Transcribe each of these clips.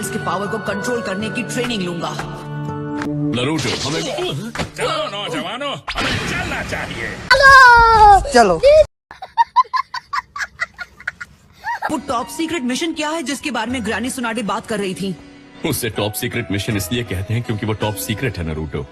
इसके पावर को कंट्रोल करने की ट्रेनिंग लूंगा। नारुतो, हमें चलो नौजवानों, हमें चलना चाहिए। चलो। वो टॉप सीक्रेट मिशन क्या है जिसके बारे में ग्रैनी सुनाडे बात कर रही थी? उसे टॉप सीक्रेट मिशन इसलिए कहते हैं क्योंकि वो टॉप सीक्रेट है नारुतो।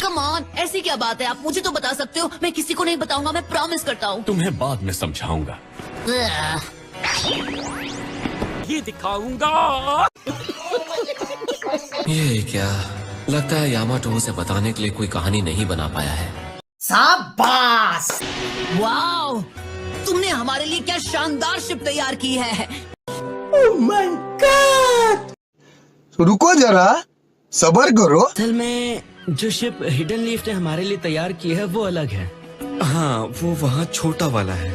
कम ऑन, ऐसी क्या बात है? आप मुझे तो बता सकते हो, मैं किसी को नहीं बताऊंगा, मैं प्रॉमिस करता हूँ। तुम्हें बाद में समझाऊंगा। ये दिखाऊंगा। ये क्या लगता है यामाटो उसे बताने के लिए कोई कहानी नहीं बना पाया है। शाबाश। वाओ, तुमने हमारे लिए क्या शानदार शिप तैयार की है। Oh my God. रुको जरा, सब्र करो। असल में जो शिप हिडन लीफ ने हमारे लिए तैयार की है वो अलग है। हाँ, वो वहाँ छोटा वाला है।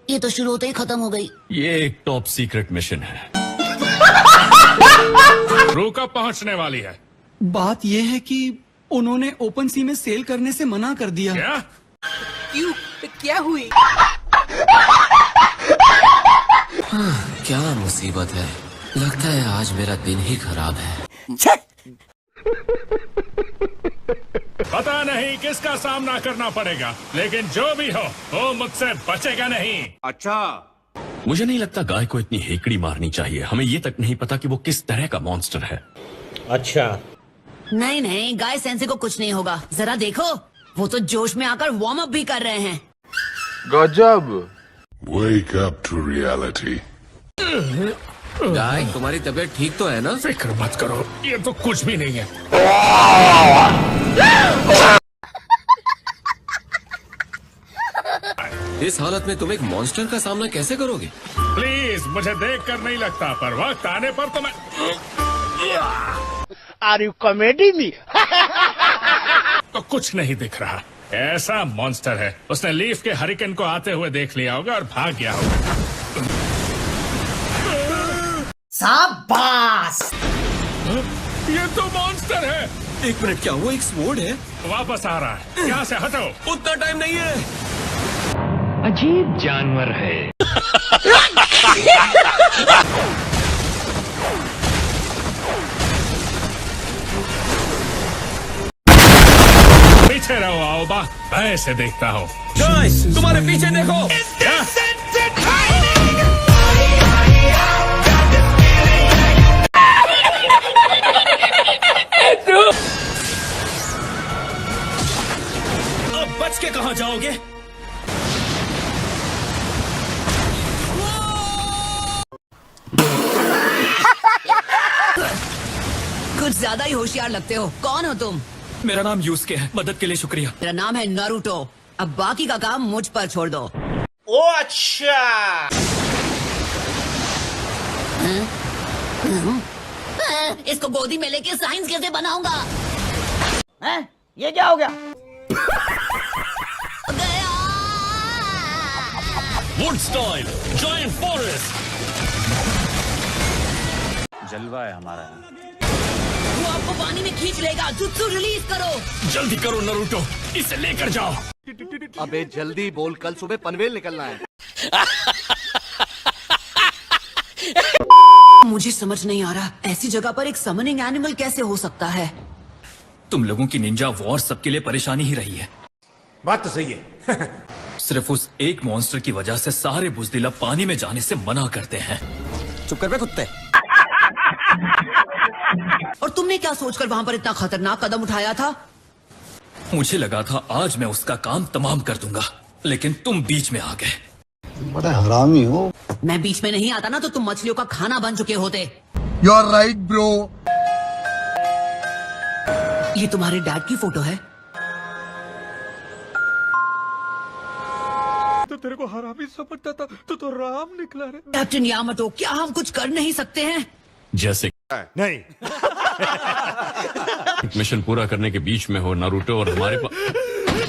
ये तो शुरू होते ही खत्म हो गई। ये एक टॉप सीक्रेट मिशन है। क्रू कब पहुंचने वाली है? बात ये है कि उन्होंने ओपन सी में सेल करने से मना कर दिया। क्या? क्यों? क्या हुई? क्या मुसीबत है, लगता है आज मेरा दिन ही खराब है। पता नहीं किसका सामना करना पड़ेगा, लेकिन जो भी हो वो मुझसे बचेगा नहीं। अच्छा, मुझे नहीं लगता गाय को इतनी हेकड़ी मारनी चाहिए। हमें ये तक नहीं पता कि वो किस तरह का मॉन्स्टर है। अच्छा। नहीं नहीं, गाय सेंसे को कुछ नहीं होगा। जरा देखो, वो तो जोश में आकर वार्म अप भी कर रहे हैं। गजब। Wake up to reality. गाय, तुम्हारी तबीयत ठीक तो है ना? फिक्र मत करो, ये तो कुछ भी नहीं है। इस हालत में तुम एक मॉन्स्टर का सामना कैसे करोगे? प्लीज, मुझे देखकर नहीं लगता, पर वक्त आने पर तो मैं। Are you comedy me? तो कुछ नहीं दिख रहा। ऐसा मॉन्स्टर है, उसने लीफ के हरिकेन को आते हुए देख लिया होगा और भाग गया होगा। शाबाश। ये तो मॉन्स्टर है। एक मिनट, क्या वो एक स्वॉर्ड है? वापस आ रहा है, यहाँ से हटो। उतना टाइम नहीं है। अजीब जानवर है। पीछे रहो आओबा, मैं इसे देखता हूँ। तुम्हारे पीछे देखो। क्या? अब बच के कहाँ जाओगे? कुछ ज्यादा ही होशियार लगते हो। कौन हो तुम? मेरा नाम यूस्के है, मदद के लिए शुक्रिया। मेरा नाम है नारुतो। अब बाकी का काम मुझ पर छोड़ दो। ओ अच्छा। इसको गोदी में लेके साइंस कैसे बनाऊंगा? ये क्या हो गया? गया। Wood style, giant forest. जलवा है हमारा। वो आपको पानी में खींच लेगा। जुत्सु रिलीज करो। जल्दी करो नारुतो, इसे लेकर जाओ। अबे जल्दी बोल, कल सुबह पनवेल निकलना है। मुझे समझ नहीं आ रहा, ऐसी जगह पर एक समनिंग एनिमल कैसे हो सकता है? तुम लोगों की निंजा वॉर सबके लिए परेशानी ही रही है। बात तो सही है। सिर्फ उस एक मॉन्स्टर की वजह से सारे बुज़दिला पानी में जाने से मना करते हैं। चुप कर बे कुत्ते। और तुमने क्या सोचकर वहाँ पर इतना खतरनाक कदम उठाया था? मुझे लगा था आज मैं उसका काम तमाम कर दूंगा, लेकिन तुम बीच में आ गए। बड़ा हरामी हो। मैं बीच में नहीं आता ना तो तुम मछलियों का खाना बन चुके होते। You are right bro. ये तुम्हारे डैड की फोटो है? तो तेरे को हरामी समझता था, तो राम निकला रे। कैप्टन यामाटो, क्या हम कुछ कर नहीं सकते हैं? जैसे नहीं। मिशन पूरा करने के बीच में हो नारुतो और हमारे पास।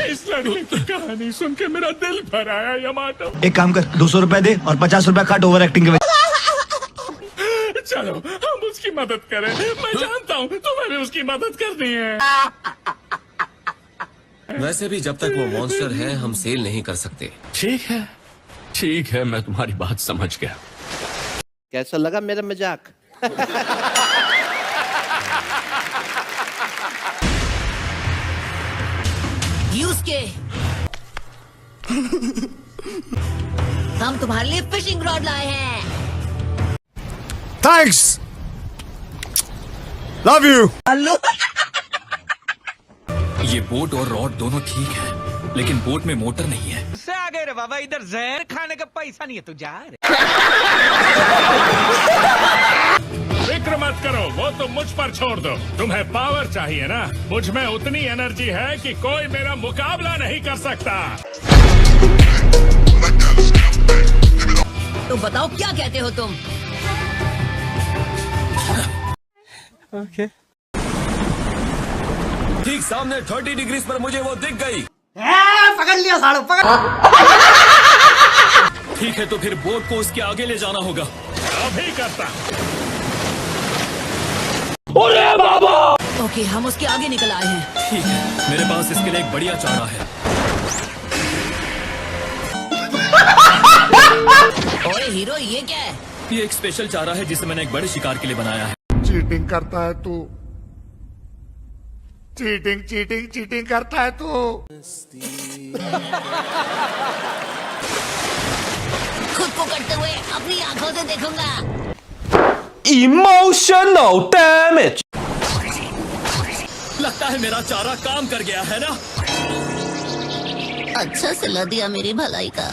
इस लड़के की कहानी सुन के मेरा दिल भर आया यामाटो। एक काम कर, 200 रुपए दे और 50 रुपए काट ओवर एक्टिंग के वजह। चलो हम उसकी मदद करें। मैं जानता हूँ तुम्हें भी उसकी मदद करनी है। वैसे भी जब तक वो मॉन्स्टर है हम सेल नहीं कर सकते। ठीक है, मैं तुम्हारी बात समझ गया। कैसा लगा मेरा मजाक? यूज के हम तुम्हारे लिए फिशिंग रॉड लाए हैं। Thanks, love you. ये बोट और रॉड दोनों ठीक है, लेकिन बोट में मोटर नहीं है। आ गए रे बाबा, इधर जहर खाने का पैसा नहीं है, तू जा रे। फिक्र मत करो, वो तुम मुझ पर छोड़ दो। तुम्हें पावर चाहिए ना, मुझ में उतनी एनर्जी है कि कोई मेरा मुकाबला नहीं कर सकता। तो बताओ क्या कहते हो तुम? ठीक सामने 30 डिग्री पर मुझे वो दिख गई। पकड़ लिया साड़ू, पकड़। ठीक है, तो फिर बोट को उसके आगे ले जाना होगा। अभी करता। ओके, हम उसके आगे निकल आए हैं। ठीक है, मेरे पास इसके लिए एक बढ़िया चारा है। ओए हीरो, ये क्या है? ये एक स्पेशल चारा है जिसे मैंने एक बड़े शिकार के लिए बनाया है। चीटिंग करता है तू, चीटिंग करता है तू। खुद को करते हुए अपनी आंखों से देखूंगा। Emotional damage. लगता है मेरा चारा काम कर गया है ना। अच्छा सिला दिया मेरी भलाई का।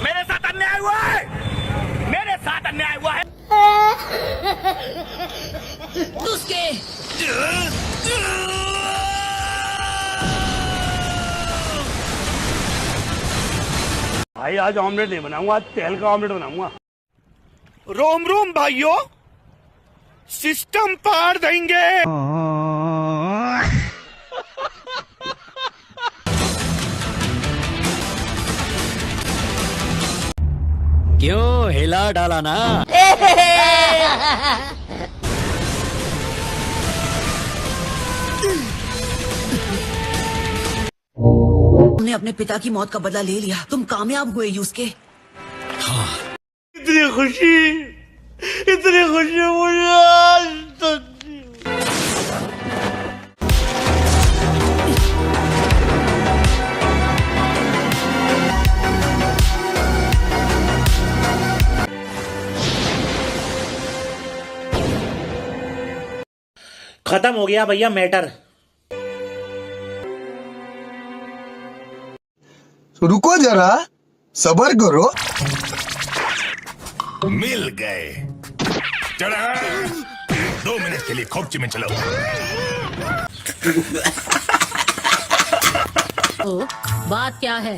मेरे साथ अन्याय हुआ है, मेरे साथ अन्याय हुआ है। उसके भाई आज ऑमलेट नहीं बनाऊंगा, आज तेल का ऑमलेट बनाऊंगा। रोम रोम भाइयों, सिस्टम पार देंगे। क्यों हिला डाला ना? तुमने अपने पिता की मौत का बदला ले लिया। तुम कामयाब हुए यूसुके। इतनी खुशी मुझे आज तक। खत्म हो गया भैया मैटर। रुको जरा, सबर करो। मिल गए। चला 2 मिनट के लिए खोपची में चलो। ओ, बात क्या है?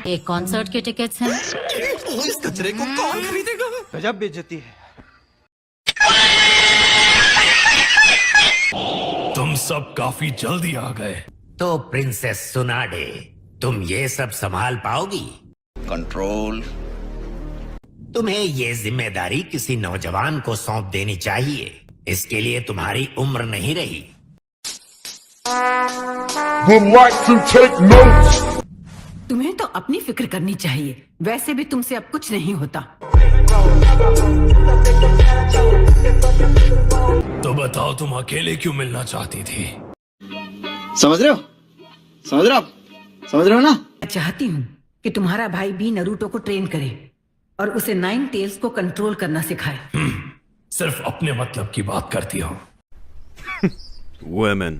एक कॉन्सर्ट के टिकट्स हैं। इस कचरे को कौन खरीदेगा? गजब बेइज्जती है। तुम सब काफी जल्दी आ गए। तो प्रिंसेस सुनाडे, तुम ये सब संभाल पाओगी? कंट्रोल। तुम्हें ये जिम्मेदारी किसी नौजवान को सौंप देनी चाहिए। इसके लिए तुम्हारी उम्र नहीं रही। Would like to take notes. तुम्हें तो अपनी फिक्र करनी चाहिए। वैसे भी तुमसे अब कुछ नहीं होता। तो बताओ, तुम अकेले क्यों मिलना चाहती थी? समझ रहे हो ना? मैं चाहती हूँ कि तुम्हारा भाई भी नरूटो को ट्रेन करे और उसे 9 टेल्स को कंट्रोल करना सिखाए। सिर्फ अपने मतलब की बात करती हो। Women.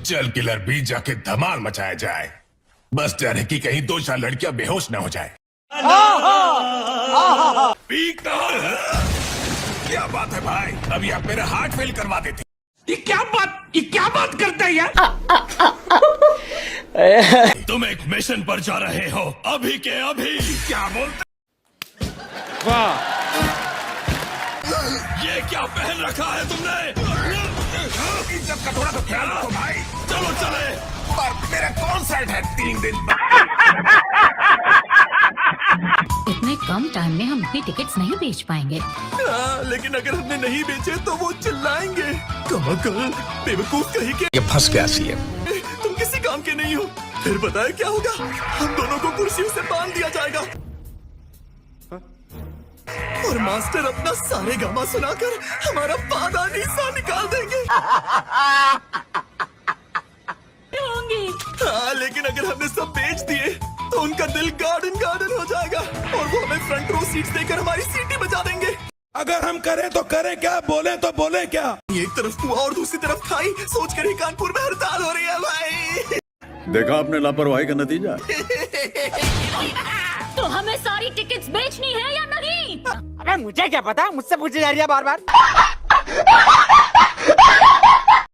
चल किलर भी जाके धमाल मचाया जाए। बस डर है कि कहीं 2-4 लड़कियां बेहोश ना हो जाए। क्या बात है भाई, अभी आप मेरा हार्ट फेल करवा देते। ये क्या बात करते हैं यार? तुम एक मिशन पर जा रहे हो, अभी के अभी। क्या बोलते? वाह, ये क्या पहन रखा है तुमने? इज्जत का थोड़ा तो ख्याल रखो भाई। चलो चले। पर मेरा कॉन्सर्ट है 3 दिन बाद। इतने कम टाइम में हम इतनी टिकट्स नहीं बेच पाएंगे। लेकिन अगर हमने नहीं बेचे तो वो चिल्लाएंगे, कमाल बेवकूफ कहीं के। ये फंस गया सी तुम किसी काम के नहीं हो। फिर बताया क्या होगा? हम दोनों को कुर्सियों से बांध दिया जाएगा और मास्टर अपना सारे गामा सुनाकर हमारा पादानी सा निकाल देंगे। हाँ, लेकिन अगर हमने सब बेच दिए तो उनका दिल गार्डन गार्डन हो जाएगा और वो हमें फ्रंट रो सीट्स देकर हमारी सीटें बजा देंगे। अगर हम करें तो करें क्या, बोले तो बोले क्या। एक तरफ कुआं और दूसरी तरफ खाई, सोचकर ही कानपुर में हड़ताल हो रही है भाई। देखा आपने लापरवाही का नतीजा। तो हमें सारी टिकट्स बेचनी है या नहीं? अरे मुझे क्या पता, मुझसे पूछी जा रही है बार बार।